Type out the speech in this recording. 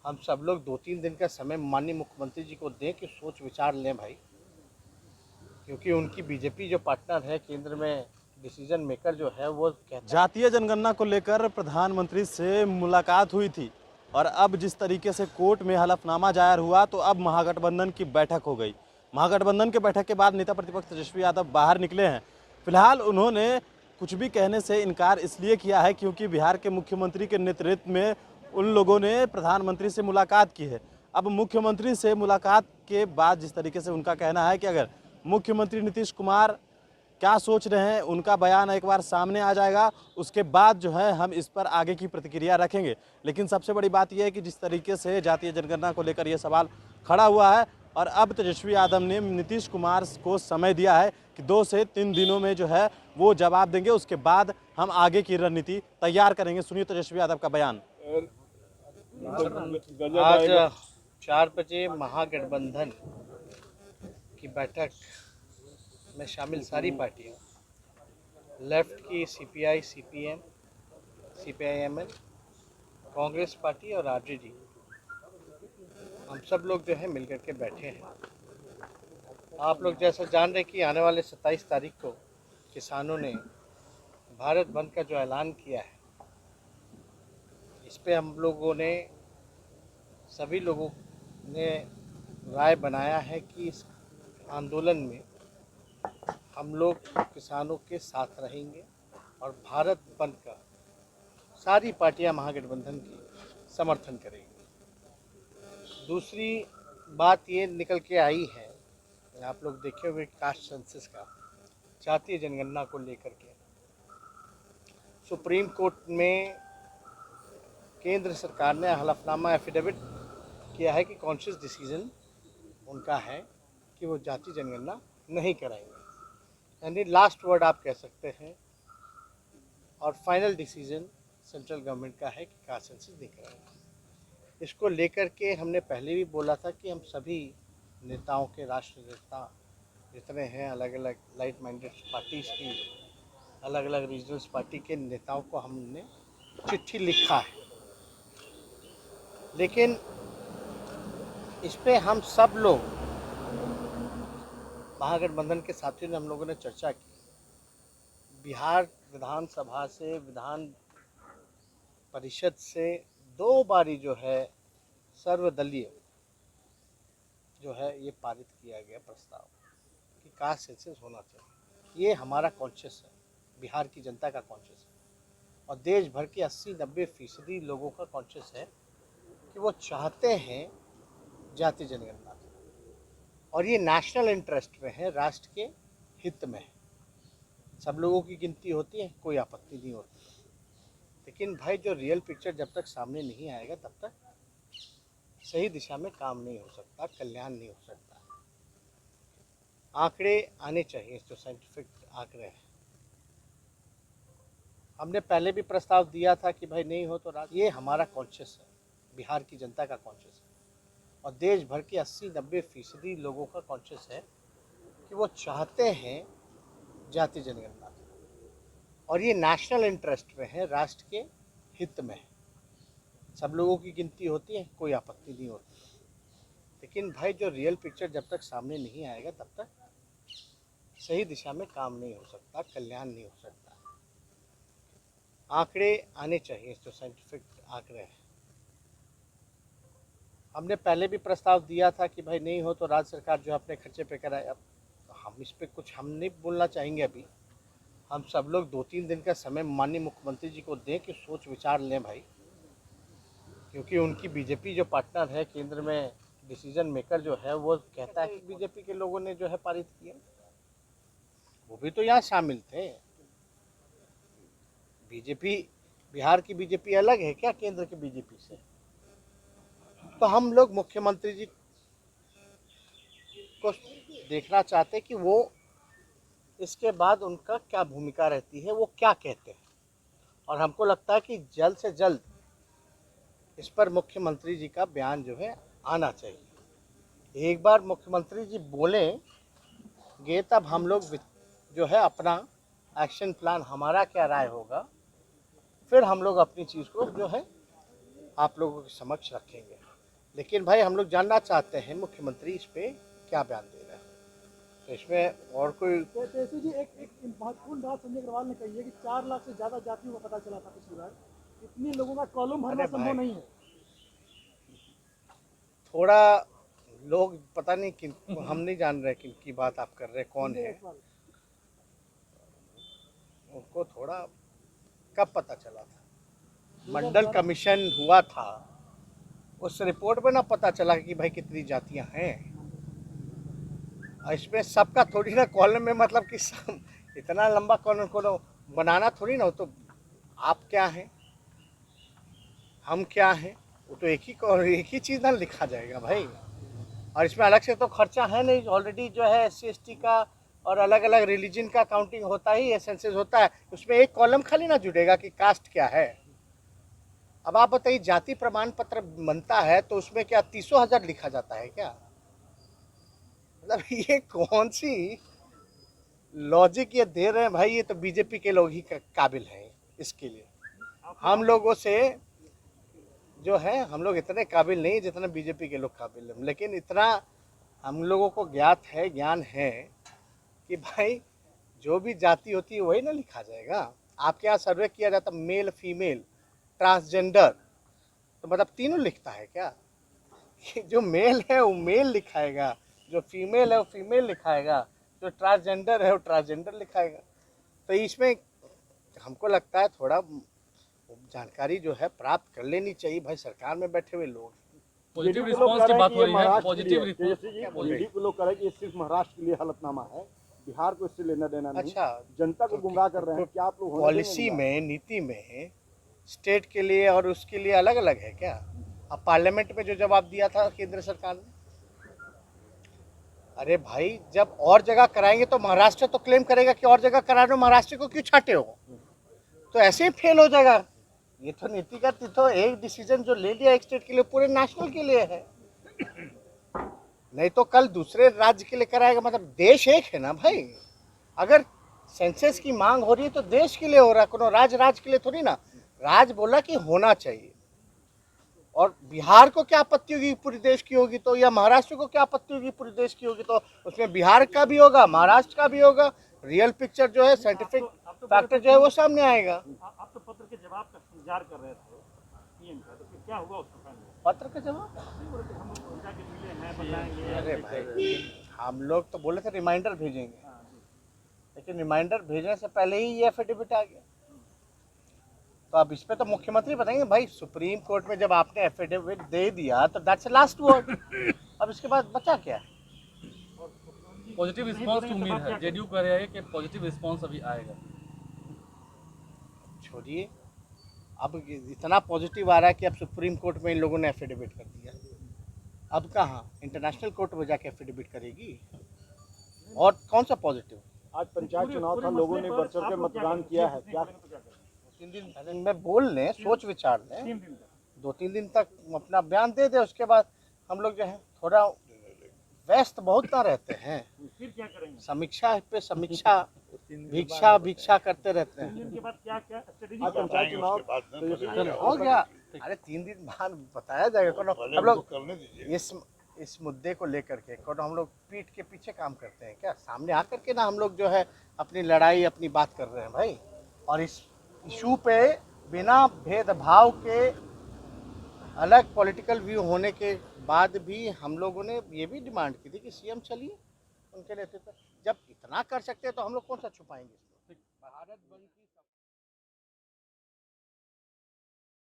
हम सब लोग 2-3 दिन का समय माननीय मुख्यमंत्री जी को दें कि सोच विचार लें भाई, क्योंकि उनकी बीजेपी जो पार्टनर है केंद्र में, डिसीजन मेकर जो है वो कहता जातीय जनगणना को लेकर प्रधानमंत्री से मुलाकात हुई थी और अब जिस तरीके से कोर्ट में हलफनामा जाहिर हुआ तो अब महागठबंधन की बैठक हो गई। महागठबंधन के बैठक के बाद नेता प्रतिपक्ष तेजस्वी यादव बाहर निकले हैं। फिलहाल उन्होंने कुछ भी कहने से इनकार इसलिए किया है क्योंकि बिहार के मुख्यमंत्री के नेतृत्व में उन लोगों ने प्रधानमंत्री से मुलाकात की है। अब मुख्यमंत्री से मुलाकात के बाद जिस तरीके से उनका कहना है कि अगर मुख्यमंत्री नीतीश कुमार क्या सोच रहे हैं उनका बयान एक बार सामने आ जाएगा, उसके बाद जो है हम इस पर आगे की प्रतिक्रिया रखेंगे। लेकिन सबसे बड़ी बात यह है कि जिस तरीके से जातीय जनगणना को लेकर यह सवाल खड़ा हुआ है और अब तेजस्वी यादव ने नीतीश कुमार को समय दिया है कि 2 से 3 दिनों में जो है वो जवाब देंगे, उसके बाद हम आगे की रणनीति तैयार करेंगे। सुनिए तेजस्वी यादव का बयान। आज 4 बजे महागठबंधन की बैठक में शामिल सारी पार्टियां, लेफ्ट की CPI, CPM, CPIML, Congress party और आरजेडी, हम सब लोग जो है मिलकर के बैठे हैं। आप लोग जैसा जान रहे कि आने वाले 27 तारीख को किसानों ने भारत बंद का जो ऐलान किया है, इस पे हम लोगों ने, सभी लोगों ने राय बनाया है कि इस आंदोलन में हम लोग किसानों के साथ रहेंगे और भारत बंद का सारी पार्टियां महागठबंधन की समर्थन करेंगी। दूसरी बात ये निकल के आई है, आप लोग देखे हुए कास्ट सेंसस का, जातीय जनगणना को लेकर के सुप्रीम कोर्ट में केंद्र सरकार ने हलफनामा एफिडेविट किया है कि कॉन्शियस डिसीजन उनका है कि वो जातीय जनगणना नहीं कराएंगे, यानी लास्ट वर्ड आप कह सकते हैं, और फाइनल डिसीजन सेंट्रल गवर्नमेंट का है कि कास्ट सेंसस नहीं कराएंगे। इसको लेकर के हमने पहले भी बोला था कि हम सभी नेताओं के, राष्ट्र नेता जितने हैं, अलग अलग लाइट माइंडेड पार्टीज़ की, अलग अलग रीजनल्स पार्टी के नेताओं को हमने चिट्ठी लिखा है, लेकिन इस पे हम सब लोग महागठबंधन के साथियों ने, हम लोगों ने चर्चा की। बिहार विधानसभा से, विधान परिषद से 2 बारी जो है सर्वदलीय जो है ये पारित किया गया प्रस्ताव कि कास्ट सेंसस होना चाहिए। ये हमारा कॉन्शियस है, बिहार की जनता का कॉन्शियस है और देश भर के 80-90% लोगों का कॉन्शियस है कि वो चाहते हैं जातीय जनगणना, और ये नेशनल इंटरेस्ट में है, राष्ट्र के हित में है। सब लोगों की गिनती होती है, कोई आपत्ति नहीं होती, लेकिन भाई जो रियल पिक्चर जब तक सामने नहीं आएगा तब तक सही दिशा में काम नहीं हो सकता, कल्याण नहीं हो सकता। आंकड़े आने चाहिए, जो साइंटिफिक आंकड़े हैं। हमने पहले भी प्रस्ताव दिया था कि भाई नहीं हो तो ये हमारा कॉन्शियस है, बिहार की जनता का कॉन्शियस है और देश भर के 80-90% लोगों का कॉन्शियस है कि वो चाहते हैं जातीय जनगणना, और ये नेशनल इंटरेस्ट में है, राष्ट्र के हित में है। सब लोगों की गिनती होती है, कोई आपत्ति नहीं होती, लेकिन भाई जो रियल पिक्चर जब तक सामने नहीं आएगा तब तक सही दिशा में काम नहीं हो सकता, कल्याण नहीं हो सकता। आंकड़े आने चाहिए, जो साइंटिफिक आंकड़े हैं। हमने पहले भी प्रस्ताव दिया था कि भाई नहीं हो तो राज्य सरकार जो अपने खर्चे पे कराए। अब हम इस पे कुछ हम नहीं बोलना चाहेंगे अभी, हम सब लोग 2-3 दिन का समय माननीय मुख्यमंत्री जी को दें कि सोच विचार लें भाई, क्योंकि उनकी बीजेपी जो पार्टनर है केंद्र में, डिसीजन मेकर जो है वो कहता है कि बीजेपी के लोगों ने जो है पारित किया, वो भी तो यहाँ शामिल थे। बीजेपी, बिहार की बीजेपी अलग है क्या केंद्र की बीजेपी से? तो हम लोग मुख्यमंत्री जी को देखना चाहते कि वो इसके बाद उनका क्या भूमिका रहती है, वो क्या कहते हैं, और हमको लगता है कि जल्द से जल्द इस पर मुख्यमंत्री जी का बयान जो है आना चाहिए। एक बार मुख्यमंत्री जी बोलेंगे तब हम लोग जो है अपना एक्शन प्लान, हमारा क्या राय होगा, फिर हम लोग अपनी चीज़ को जो है आप लोगों के समक्ष रखेंगे। लेकिन भाई हम लोग जानना चाहते हैं मुख्यमंत्री इस पे क्या बयान दे रहे हैं। तो इसमें और कोई तेजस्वी जी, एक महत्वपूर्ण बात संजय अग्रवाल ने कही है कि 4 लाख से ज्यादा जातियों का पता चला था पिछली बार। इतने लोगों का कॉलम भरना अरे संभव भाई, नहीं है। थोड़ा लोग पता नहीं किन, हम नहीं जान रहे किन की बात आप कर रहे हैं, कौन संजय है, अग्रवाल। उनको थोड़ा कब पता चला था। मंडल कमीशन हुआ था, उस रिपोर्ट में ना पता चला कि भाई कितनी जातियां हैं। और इसमें सबका थोड़ी ना कॉलम में, मतलब कि सब इतना लंबा कॉलम को बनाना थोड़ी ना हो। तो आप क्या हैं, हम क्या हैं, वो तो एक ही चीज़ ना लिखा जाएगा भाई। और इसमें अलग से तो खर्चा है नहीं, ऑलरेडी जो है SC ST का और अलग अलग रिलीजन का काउंटिंग होता ही है, सेंसस होता है। उसमें एक कॉलम खाली ना जुड़ेगा कि कास्ट क्या है। अब आप बताइए, जाति प्रमाण पत्र बनता है तो उसमें क्या 30,000 लिखा जाता है क्या? मतलब ये कौन सी लॉजिक ये दे रहे हैं भाई। ये तो बीजेपी के लोग ही काबिल हैं इसके लिए। हम लोगों से जो है, हम लोग इतने काबिल नहीं जितना बीजेपी के लोग काबिल हैं। लेकिन इतना हम लोगों को ज्ञान है कि भाई जो भी जाति होती है वही ना लिखा जाएगा। आपके यहाँ सर्वे किया जाता मेल फीमेल ट्रांसजेंडर, तो मतलब तीनों लिखता है क्या? जो मेल है वो मेल लिखाएगा, जो फीमेल है वो फीमेल लिखाएगा, जो ट्रांसजेंडर है वो ट्रांसजेंडर लिखाएगा। तो इसमें हमको लगता है थोड़ा जानकारी जो है प्राप्त कर लेनी चाहिए भाई, सरकार में बैठे हुए लोग। पॉजिटिव रिस्पांस की बात हो रही है। पॉजिटिव रिस्पांस जेडीयू के लोग कह रहे हैं कि ये सिर्फ महाराष्ट्र के लिए हलफनामा है, बिहार को इससे लेना देना नहीं। अच्छा, जनता को गुमराह कर रहे हैं। क्या आप लोग होने पॉलिसी देंगे? में, नीति में स्टेट के लिए और उसके लिए अलग अलग है क्या? अब पार्लियामेंट में जो जवाब दिया था केंद्र सरकार ने, अरे भाई जब और जगह कराएंगे तो महाराष्ट्र तो क्लेम करेगा कि और जगह करा रहे हो, महाराष्ट्र को क्यों छाटे हो? तो ऐसे ही फेल हो जाएगा। ये तो नीतिगत, तो एक डिसीजन जो ले लिया एक स्टेट के लिए पूरे नेशनल के लिए है। नहीं तो कल दूसरे राज्य के लिए कराएगा, मतलब देश एक है ना भाई। अगर सेंसस की मांग हो रही है तो देश के लिए हो रहा है, कोनो राज्य के लिए थोड़ी ना। राज्य बोला कि होना चाहिए, और बिहार को क्या आपत्ति होगी पूरे देश की होगी तो, या महाराष्ट्र को क्या आपत्ति होगी पूरे देश की होगी तो, उसमें बिहार का भी होगा, महाराष्ट्र का भी होगा। रियल पिक्चर जो है, साइंटिफिक फैक्टर जो है वो सामने आएगा। आप तो पत्र के जवाब का इंतजार कर रहे थे पीएम का, तो फिर क्या हुआ उसका फाइनल? पत्र का जवाब, हम लोग जाके मिले हैं, बताएंगे। अरे भाई हम लोग तो बोले थे रिमाइंडर भेजेंगे, लेकिन रिमाइंडर भेजने से पहले ही ये एफिडेविट आ गया। तो अब इस पे तो मुख्यमंत्री बताएंगे भाई। सुप्रीम कोर्ट में जब आपने एफिडेविट दे दिया तो दैट्स लास्ट वर्ड। अब इसके बाद बचा क्या? पॉजिटिव रिस्पांस की उम्मीद है। जेडीयू कह रहा है कि पॉजिटिव रिस्पांस अभी आएगा। छोड़िए, अब इतना पॉजिटिव आ रहा है कि अब सुप्रीम कोर्ट में इन लोगों ने एफिडेविट कर दिया। अब कहाँ इंटरनेशनल कोर्ट में जाके एफिडेविट करेगी? और कौन सा पॉजिटिव? आज पंचायत चुनाव था, लोगों ने बढ़ चढ़ कर मतदान किया है। क्या 3 दिन में बोल लें, सोच विचार लें, 2-3 दिन तक अपना बयान दे दे। उसके बाद हम लोग जो है थोड़ा व्यस्त बहुत ना रहते हैं, फिर क्या करेंगे? समीक्षा पे समीक्षा, भिक्षा करते रहते हैं। इनके बाद क्या क्या स्ट्रेटेजी? आज पंचायत चुनाव हो गया, अरे 3 दिन बाद बताया जाएगा। कोनो हम लोग इस मुद्दे को लेकर के कोनो हम लोग पीठ के पीछे काम करते हैं क्या? सामने आकर के ना हम लोग जो है अपनी लड़ाई, अपनी बात कर रहे हैं भाई। और इस इशू पे बिना भेदभाव के, अलग पॉलिटिकल व्यू होने के बाद भी हम लोगों ने ये भी डिमांड की थी कि सीएम चलिए उनके नेतृत्व। जब इतना कर सकते हैं तो हम लोग कौन सा छुपाएंगे इसको? भारत बंद की